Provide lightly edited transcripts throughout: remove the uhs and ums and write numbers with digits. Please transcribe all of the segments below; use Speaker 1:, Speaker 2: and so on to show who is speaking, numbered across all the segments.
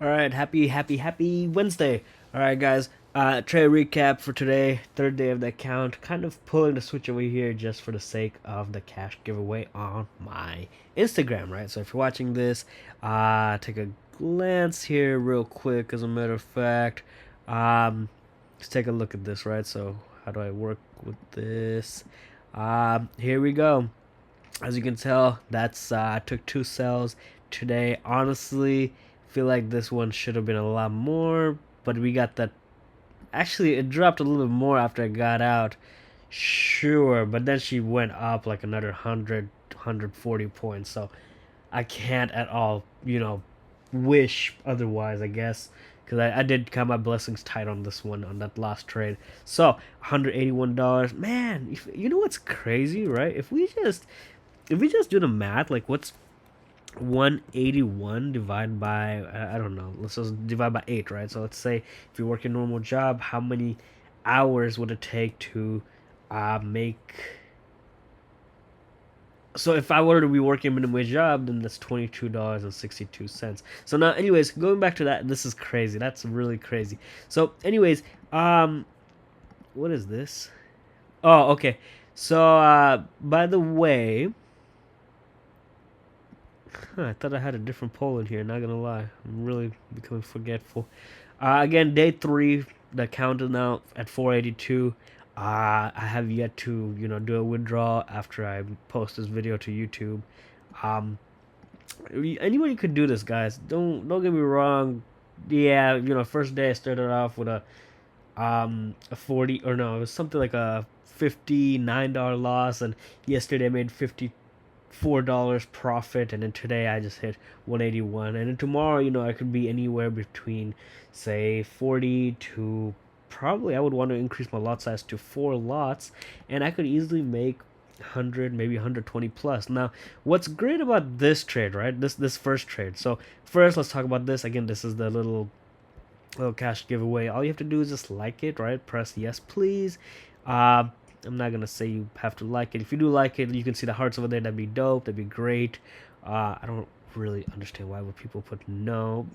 Speaker 1: All right, happy Wednesday. All right, guys. Trade recap for today, third day of the account. Kind of pulling the switch over here just for the sake of the cash giveaway on my Instagram, right? So if you're watching this, take a glance here real quick. As a matter of fact, let's take a look at this, right? So how do I work with this? Here we go. As you can tell, that's I took two cells today. Honestly, feel like this one should have been a lot more, but we got that. Actually, it dropped a little bit more after I got out. Sure, but then she went up like another 140 points. So I can't at all, wish otherwise, I guess. Because I did count my blessings tight on this one, on that last trade. So, $181. Man, you know what's crazy, right? If we just do the math, like what's 181 divided by, I don't know, let's just divide by 8, right? So let's say if you work a normal job, how many hours would it take to make, so if I were to be working a minimum wage job, then that's $22.62. So now, anyways, going back to that, this is crazy. That's really crazy. So, anyways, what is this? Oh, okay. So, by the way, I thought I had a different poll in here. Not gonna lie, I'm really becoming forgetful. Again, day three. The count is now at 482. I have yet to, do a withdrawal after I post this video to YouTube. Um, Anybody could do this, guys. Don't get me wrong. Yeah, first day I started off with a 40, or no, it was something like a $59 loss, and yesterday I made $54 profit, and then today I just hit 181, and then tomorrow, I could be anywhere between, say, 40 to, probably I would want to increase my lot size to 4 lots, and I could easily make 100, maybe 120 plus. Now, what's great about this trade, right? This first trade. So first, let's talk about this again. This is the little cash giveaway. All you have to do is just like it, right? Press yes, please. I'm not gonna say you have to like it. If you do like it, you can see the hearts over there. That'd be dope. That'd be great. I don't really understand why would people put no,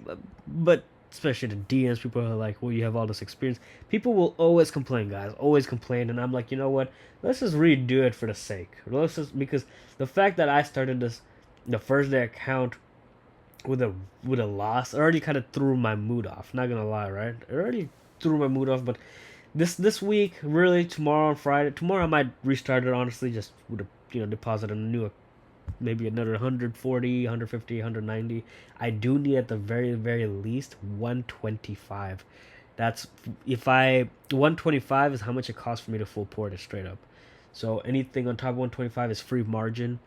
Speaker 1: but especially the DMs, people are like, "Well, you have all this experience." People will always complain, guys. Always complain, and I'm like, you know what? Let's just redo it for the sake. Let's just, because the fact that I started this, the first day account with a loss already kind of threw my mood off. Not gonna lie, right? It already threw my mood off, but this week, really, tomorrow and Friday. Tomorrow I might restart it. Honestly, just with a deposit a new, maybe another 140, 150, 190. I do need at the very least 125. That's if I 125 is how much it costs for me to full port it straight up. So anything on top of 125 is free margin,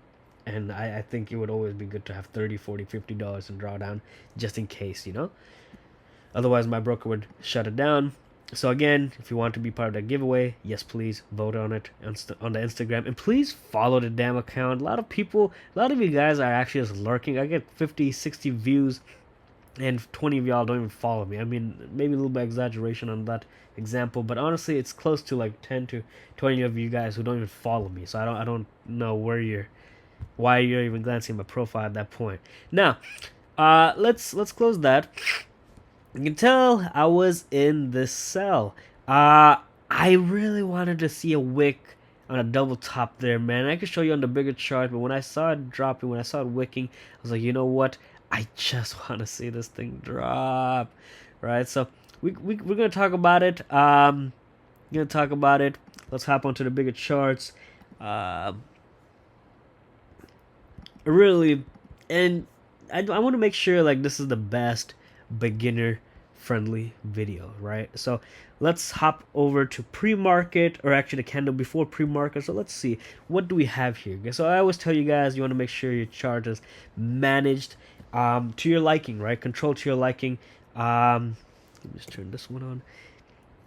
Speaker 1: and I think it would always be good to have 30, 40, $50 in drawdown just in case, Otherwise, my broker would shut it down. So again, if you want to be part of that giveaway, yes, please vote on it on the Instagram, and please follow the damn account. A lot of you guys are actually just lurking. I get 50, 60 views, and 20 of y'all don't even follow me. I mean, maybe a little bit exaggeration on that example, but honestly, it's close to like 10 to 20 of you guys who don't even follow me. So I don't know why you're even glancing at my profile at that point. Now, let's close that. You can tell I was in this cell. I really wanted to see a wick on a double top there, man. I could show you on the bigger chart, but when I saw it dropping, when I saw it wicking, I was like, you know what? I just want to see this thing drop, right? So we're gonna talk about it. Gonna talk about it. Let's hop onto the bigger charts. Uh, really, and I want to make sure like this is the best beginner friendly video, right? So let's hop over to pre-market, or actually the candle before pre-market. So let's see, what do we have here? So I always tell you guys, you want to make sure your chart is managed to your liking, right? Control to your liking. Let me just turn this one on.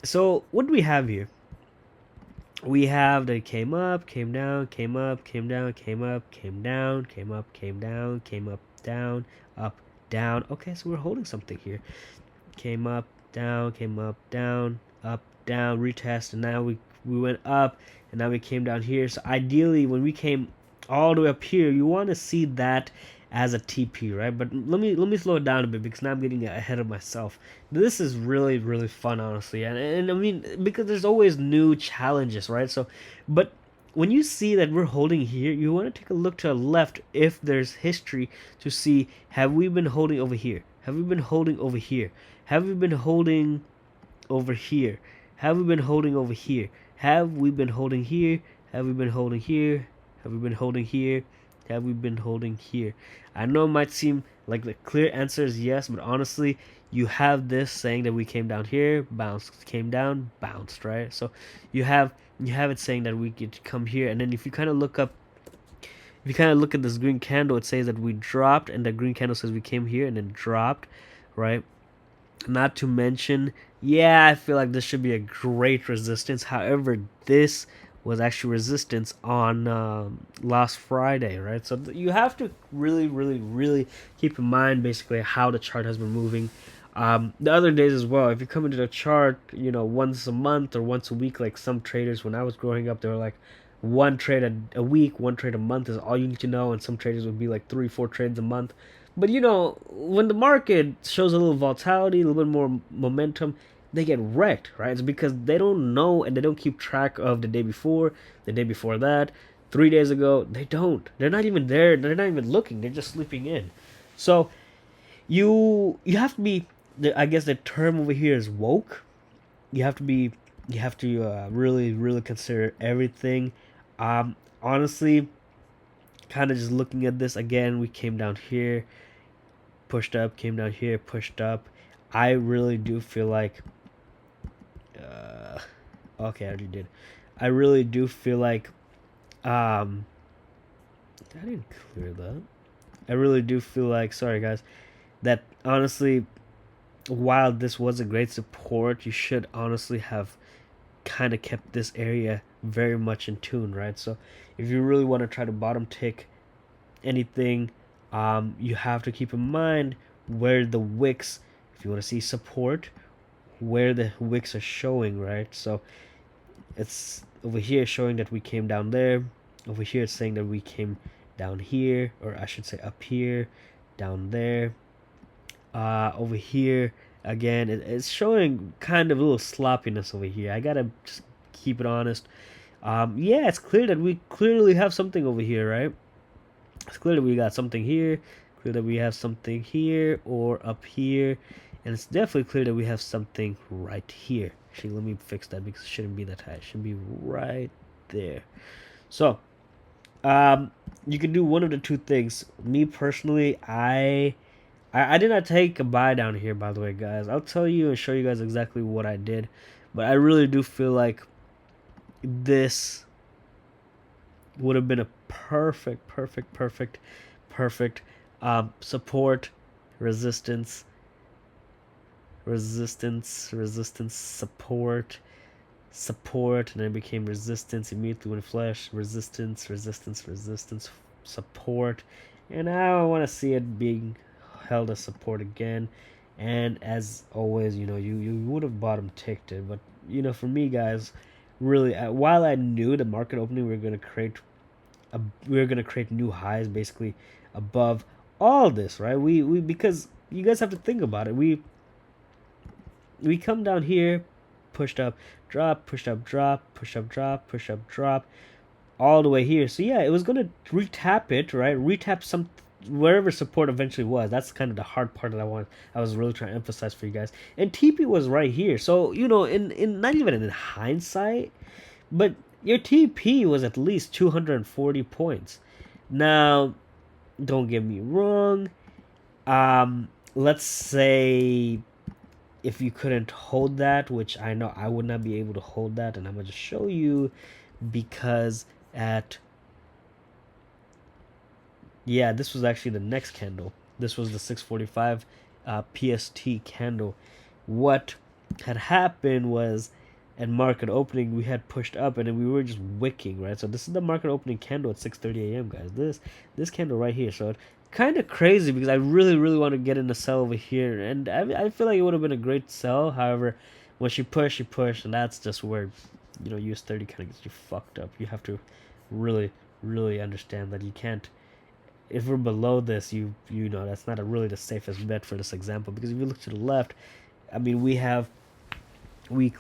Speaker 1: So what do we have here? We have that came up, came down, came up, came down, came up, came down, came up, came down, came up, down, up, down. Okay, so we're holding something here. Came up, down, up, down, retest, and now we went up, and now we came down here. So ideally, when we came all the way up here, you want to see that as a TP, right? But let me slow it down a bit because now I'm getting ahead of myself. This is really really fun, honestly, and I mean because there's always new challenges, right? So, but when you see that we're holding here, you want to take a look to the left if there's history to see, have we been holding over here? Have we been holding over here? Have we been holding over here? Have we been holding over here? Have we been holding here? Have we been holding here? Have we been holding here? Have we been holding here? I know it might seem like the clear answer is yes, but honestly, you have this saying that we came down here, bounced, came down, bounced, right? So you have it saying that we could come here, and then if you kind of look up, if you kind of look at this green candle, it says that we dropped, and the green candle says we came here and then dropped, right? Not to mention, yeah, I feel like this should be a great resistance. However, this was actually resistance on last Friday, right? So you have to really, really, really keep in mind basically how the chart has been moving. The other days as well, if you come into the chart, once a month or once a week, like some traders when I was growing up, they were like, one trade a week, one trade a month is all you need to know, and some traders would be like 3-4 trades a month. But when the market shows a little volatility, a little bit more momentum, they get wrecked, right? It's because they don't know and they don't keep track of the day before, the day before that, 3 days ago. They don't. They're not even there. They're not even looking. They're just sleeping in. So you have to be. I guess the term over here is woke. You have to be. You have to really really consider everything. Honestly, kind of just looking at this again, we came down here, pushed up, came down here, pushed up. I really do feel like okay, I already did. I really do feel like I didn't clear that. I really do feel like, sorry guys, that honestly, while this was a great support, you should honestly have kind of kept this area very much in tune, right? So if you really want to try to bottom tick anything, you have to keep in mind where the wicks, if you want to see support, where the wicks are showing, right? So it's over here showing that we came down there. Over here it's saying that we came down here, or I should say up here, down there. Over here again, it's showing kind of a little sloppiness over here. I gotta just keep it honest. Yeah, it's clear that we clearly have something over here, right? It's clear that we got something here, clear that we have something here or up here, and it's definitely clear that we have something right here. Actually, let me fix that because it shouldn't be that high. It should be right there. So, you can do one of the two things. Me personally, I did not take a buy down here, by the way, guys. I'll tell you and show you guys exactly what I did, but I really do feel like this would have been a perfect support, resistance, support, and then it became resistance, immediately went flash, resistance, support, and now I want to see it being held as support again. And as always, you would have bottom ticked it, but for me, guys, really, while I knew the market opening, we were gonna create new highs basically above all this, right? We because you guys have to think about it. We come down here, pushed up, drop, pushed up, drop, push up, drop, push up, drop, all the way here. So yeah, it was gonna retap it, right? Retap some wherever support eventually was. That's kind of the hard part that I was really trying to emphasize for you guys. And TP was right here. So in not even in hindsight, but your TP was at least 240 points. Now, don't get me wrong. Let's say if you couldn't hold that, which I know I would not be able to hold that, and I'm gonna just show you because this was actually the next candle. This was the 645 PST candle. What had happened was at market opening we had pushed up and then we were just wicking, right? So this is the market opening candle at 6:30 a.m. guys. This candle right here. So kind of crazy because I really really want to get in the sell over here, and I feel like it would have been a great sell. However, when she pushed, and that's just where US30 kind of gets you fucked up. You have to really really understand that you can't if we're below this, you know that's not really the safest bet for this example, because if you look to the left, I mean we clearly